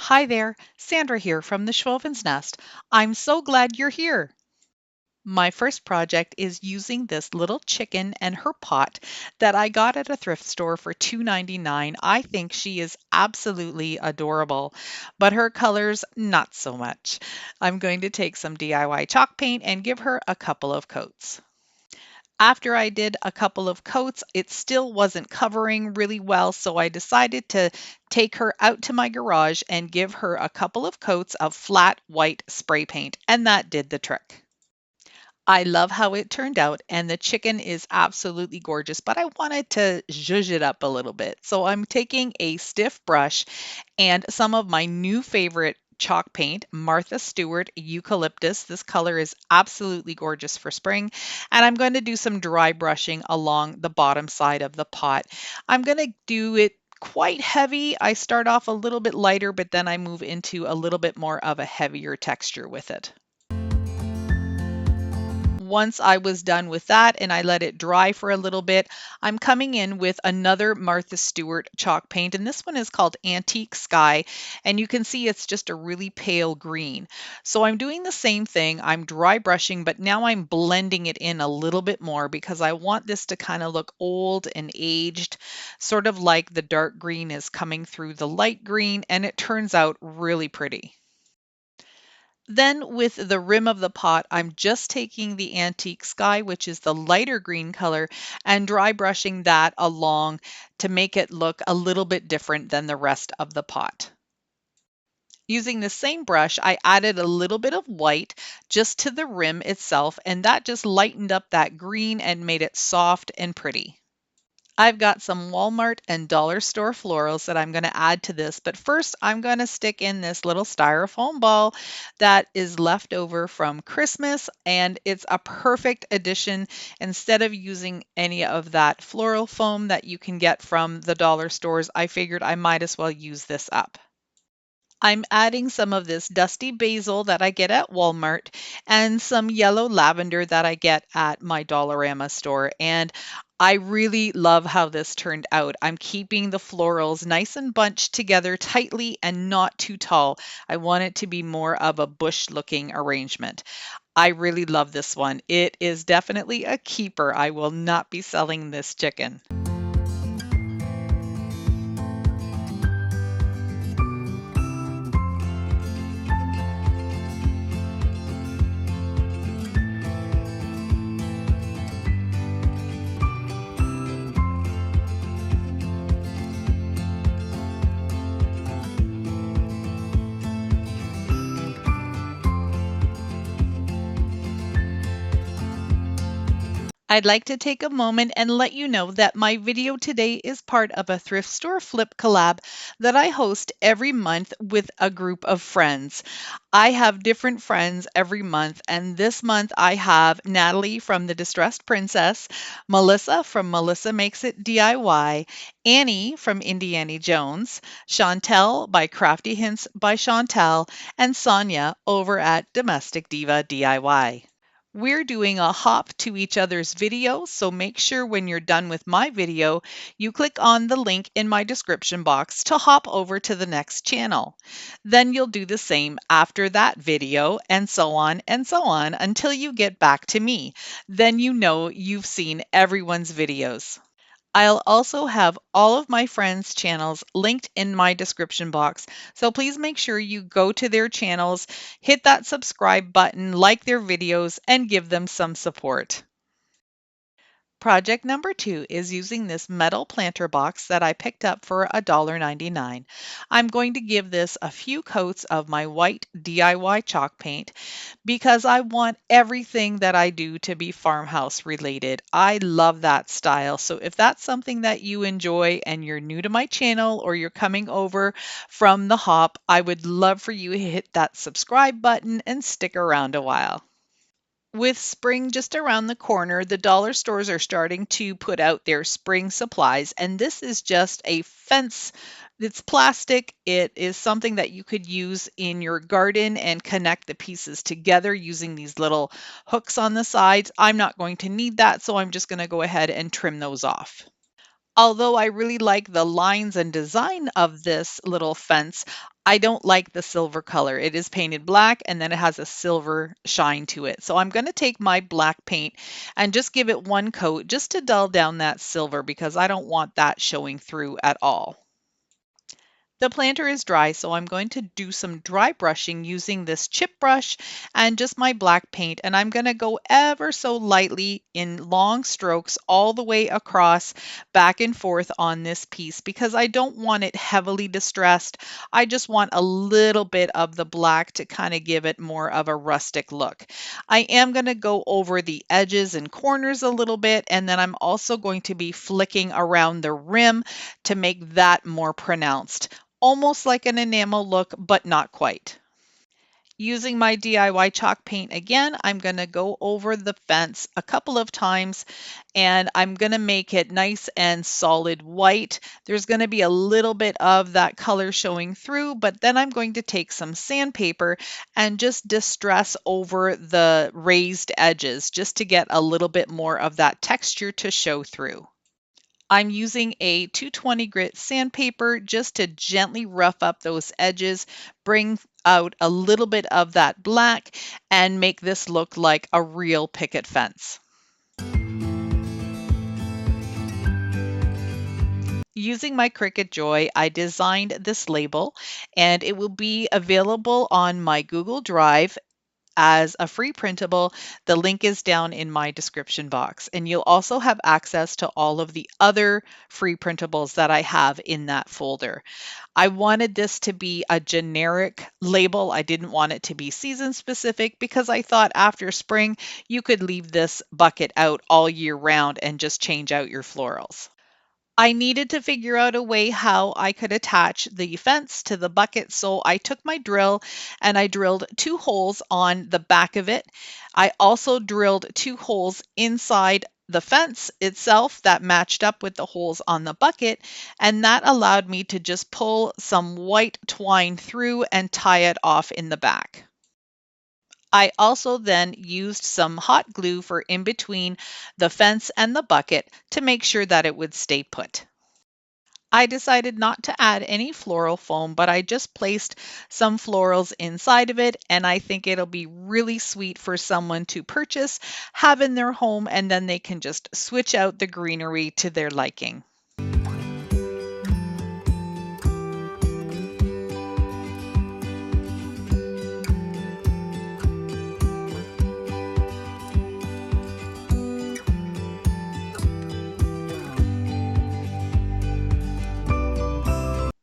Hi there, Sandra here from the Schwowin's Nest. I'm so glad you're here. My first project is using this little chicken and her pot that I got at a thrift store for $2.99. I think she is absolutely adorable, but her colors, not so much. I'm going to take some DIY chalk paint and give her a couple of coats. After I did a couple of coats, it still wasn't covering really well, so I decided to take her out to my garage and give her a couple of coats of flat white spray paint, and that did the trick. I love how it turned out, and the chicken is absolutely gorgeous, but I wanted to zhuzh it up a little bit. So I'm taking a stiff brush and some of my new favorite chalk paint, Martha Stewart Eucalyptus. This color is absolutely gorgeous for spring. And I'm going to do some dry brushing along the bottom side of the pot. I'm going to do it quite heavy. I start off a little bit lighter, but then I move into a little bit more of a heavier texture with it. Once I was done with that and I let it dry for a little bit, I'm coming in with another Martha Stewart chalk paint, and this one is called Antique Sky, and you can see it's just a really pale green. So I'm doing the same thing. I'm dry brushing, but now I'm blending it in a little bit more because I want this to kind of look old and aged, sort of like the dark green is coming through the light green, and it turns out really pretty. Then with the rim of the pot, I'm just taking the Antique Sky, which is the lighter green color, and dry brushing that along to make it look a little bit different than the rest of the pot. Using the same brush, I added a little bit of white just to the rim itself, and that just lightened up that green and made it soft and pretty. I've got some Walmart and dollar store florals that I'm going to add to this, but first I'm going to stick in this little styrofoam ball that is left over from Christmas, and it's a perfect addition. Instead of using any of that floral foam that you can get from the dollar stores, I figured I might as well use this up. I'm adding some of this dusty basil that I get at Walmart and some yellow lavender that I get at my Dollarama store. And I really love how this turned out. I'm keeping the florals nice and bunched together tightly and not too tall. I want it to be more of a bush looking arrangement. I really love this one. It is definitely a keeper. I will not be selling this chicken. I'd like to take a moment and let you know that my video today is part of a thrift store flip collab that I host every month with a group of friends. I have different friends every month, and this month I have Natalie from The Distressed Princess, Melissa from Melissa Makes It DIY, Annie from Indiana Jones, Chantel by Crafty Hints by Chantel, and Sonia over at Domestic Diva DIY. We're doing a hop to each other's video, so make sure when you're done with my video, you click on the link in my description box to hop over to the next channel. Then you'll do the same after that video, and so on until you get back to me. Then you know you've seen everyone's videos. I'll also have all of my friends' channels linked in my description box, so please make sure you go to their channels, hit that subscribe button, like their videos, and give them some support. Project number 2 is using this metal planter box that I picked up for $1.99. I'm going to give this a few coats of my white DIY chalk paint because I want everything that I do to be farmhouse related. I love that style. So if that's something that you enjoy and you're new to my channel or you're coming over from the hop, I would love for you to hit that subscribe button and stick around a while. With spring just around the corner, the dollar stores are starting to put out their spring supplies, and this is just a fence. It's plastic. It is something that you could use in your garden and connect the pieces together using these little hooks on the sides. I'm not going to need that, so I'm just going to go ahead and trim those off. Although I really like the lines and design of this little fence, I don't like the silver color. It is painted black and then it has a silver shine to it. So I'm going to take my black paint and just give it one coat just to dull down that silver because I don't want that showing through at all. The planter is dry, so I'm going to do some dry brushing using this chip brush and just my black paint. And I'm going to go ever so lightly in long strokes all the way across, back and forth on this piece because I don't want it heavily distressed. I just want a little bit of the black to kind of give it more of a rustic look. I am going to go over the edges and corners a little bit, and then I'm also going to be flicking around the rim to make that more pronounced. Almost like an enamel look, but not quite. Using my DIY chalk paint again, I'm going to go over the fence a couple of times and I'm going to make it nice and solid white. There's going to be a little bit of that color showing through, but then I'm going to take some sandpaper and just distress over the raised edges just to get a little bit more of that texture to show through. I'm using a 220 grit sandpaper just to gently rough up those edges, bring out a little bit of that black, and make this look like a real picket fence. Using my Cricut Joy, I designed this label, and it will be available on my Google Drive as a free printable. The link is down in my description box. And you'll also have access to all of the other free printables that I have in that folder. I wanted this to be a generic label. I didn't want it to be season specific because I thought after spring, you could leave this bucket out all year round and just change out your florals. I needed to figure out a way how I could attach the fence to the bucket, so I took my drill and I drilled 2 holes on the back of it. I also drilled 2 holes inside the fence itself that matched up with the holes on the bucket, and that allowed me to just pull some white twine through and tie it off in the back. I also then used some hot glue for in between the fence and the bucket to make sure that it would stay put. I decided not to add any floral foam, but I just placed some florals inside of it, and I think it'll be really sweet for someone to purchase, have in their home, and then they can just switch out the greenery to their liking.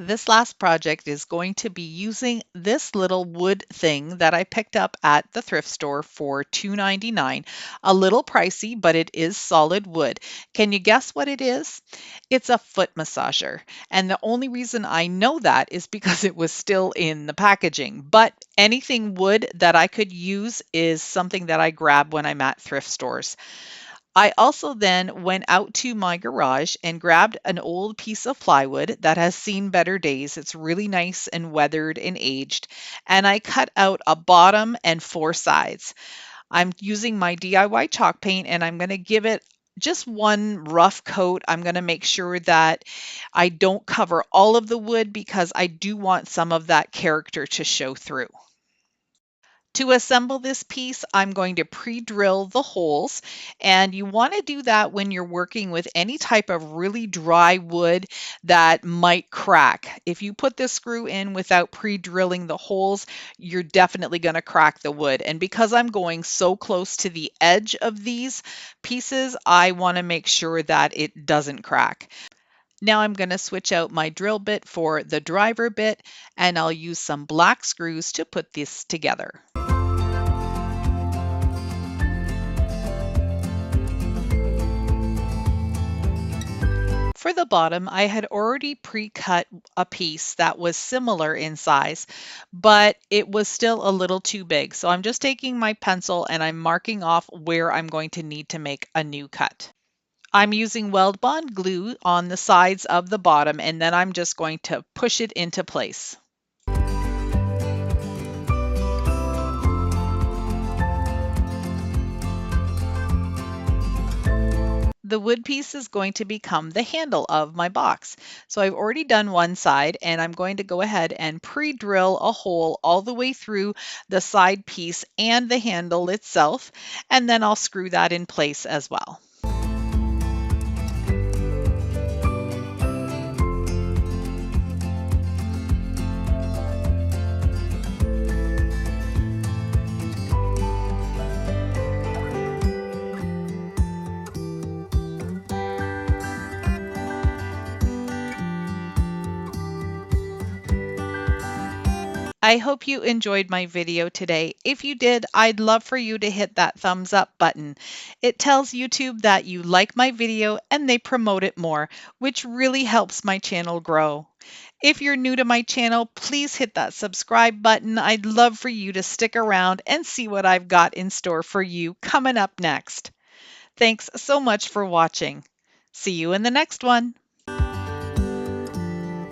This last project is going to be using this little wood thing that I picked up at the thrift store for $2.99. A little pricey, but it is solid wood. Can you guess what it is? It's a foot massager. And the only reason I know that is because it was still in the packaging. But anything wood that I could use is something that I grab when I'm at thrift stores. I also then went out to my garage and grabbed an old piece of plywood that has seen better days. It's really nice and weathered and aged. And I cut out a bottom and 4 sides. I'm using my DIY chalk paint and I'm going to give it just one rough coat. I'm going to make sure that I don't cover all of the wood because I do want some of that character to show through. To assemble this piece, I'm going to pre-drill the holes, and you want to do that when you're working with any type of really dry wood that might crack. If you put this screw in without pre-drilling the holes, you're definitely going to crack the wood. And because I'm going so close to the edge of these pieces, I want to make sure that it doesn't crack. Now I'm going to switch out my drill bit for the driver bit, and I'll use some black screws to put this together. For the bottom, I had already pre-cut a piece that was similar in size, but it was still a little too big. So I'm just taking my pencil and I'm marking off where I'm going to need to make a new cut. I'm using Weld Bond glue on the sides of the bottom, and then I'm just going to push it into place. The wood piece is going to become the handle of my box. So I've already done one side, and I'm going to go ahead and pre-drill a hole all the way through the side piece and the handle itself, and then I'll screw that in place as well. I hope you enjoyed my video today. If you did, I'd love for you to hit that thumbs up button. It tells YouTube that you like my video and they promote it more, which really helps my channel grow. If you're new to my channel, please hit that subscribe button. I'd love for you to stick around and see what I've got in store for you coming up next. Thanks so much for watching. See you in the next one.